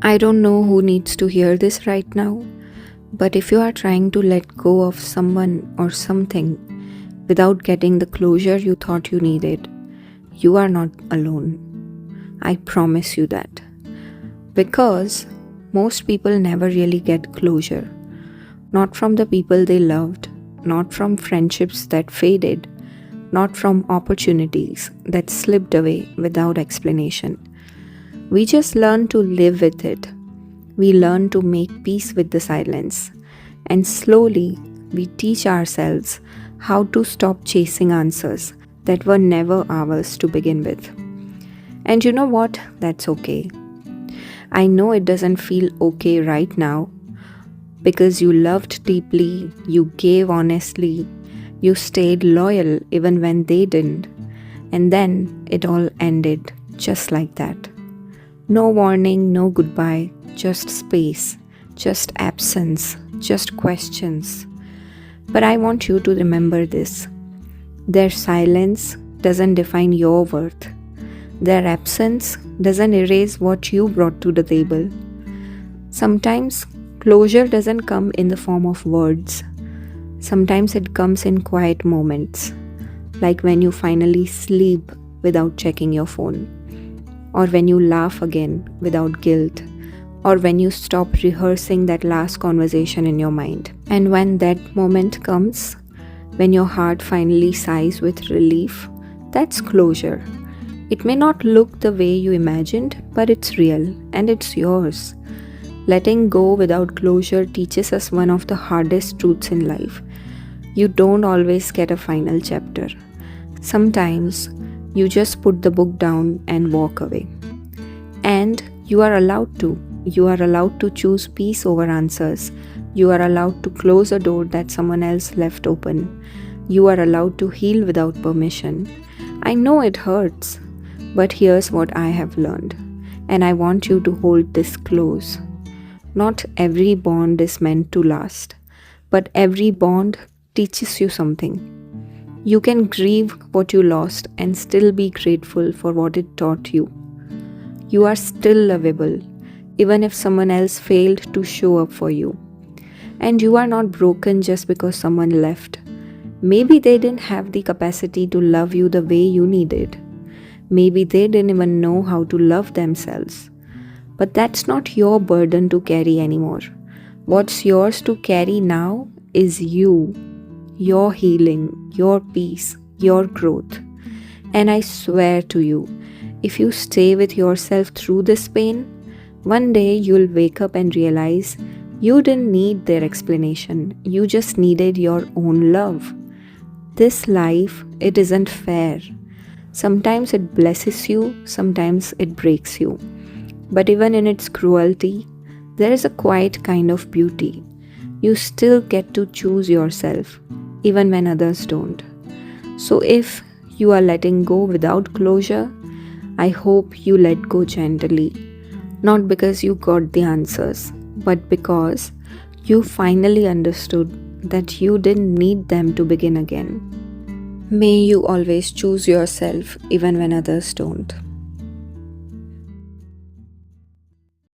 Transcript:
I don't know who needs to hear this right now, but if you are trying to let go of someone or something without getting the closure you thought you needed, you are not alone. I promise you that. Because most people never really get closure. Not from the people they loved, not from friendships that faded, not from opportunities that slipped away without explanation. We just learn to live with it. We learn to make peace with the silence. And slowly, we teach ourselves how to stop chasing answers that were never ours to begin with. And you know what? That's okay. I know it doesn't feel okay right now because you loved deeply, you gave honestly, you stayed loyal even when they didn't, and then it all ended just like that. No warning, no goodbye, just space, just absence, just questions. But I want you to remember this. Their silence doesn't define your worth. Their absence doesn't erase what you brought to the table. Sometimes closure doesn't come in the form of words. Sometimes it comes in quiet moments, like when you finally sleep without checking your phone, or when you laugh again without guilt, or when you stop rehearsing that last conversation in your mind. And when that moment comes, when your heart finally sighs with relief, that's closure. It may not look the way you imagined, but it's real and it's yours. Letting go without closure teaches us one of the hardest truths in life. You don't always get a final chapter. Sometimes you just put the book down and walk away. And you are allowed to. You are allowed to choose peace over answers. You are allowed to close a door that someone else left open. You are allowed to heal without permission. I know it hurts, but here's what I have learned, and I want you to hold this close. Not every bond is meant to last, but every bond teaches you something. You can grieve what you lost and still be grateful for what it taught you. You are still lovable, even if someone else failed to show up for you. And you are not broken just because someone left. Maybe they didn't have the capacity to love you the way you needed. Maybe they didn't even know how to love themselves. But that's not your burden to carry anymore. What's yours to carry now is you, your healing, your peace, your growth. And I swear to you, if you stay with yourself through this pain, one day you'll wake up and realize you didn't need their explanation. You just needed your own love. This life, it isn't fair. Sometimes it blesses you, sometimes it breaks you. But even in its cruelty, there is a quiet kind of beauty. You still get to choose yourself, even when others don't. So if you are letting go without closure, I hope you let go gently. Not because you got the answers, but because you finally understood that you didn't need them to begin again. May you always choose yourself even when others don't.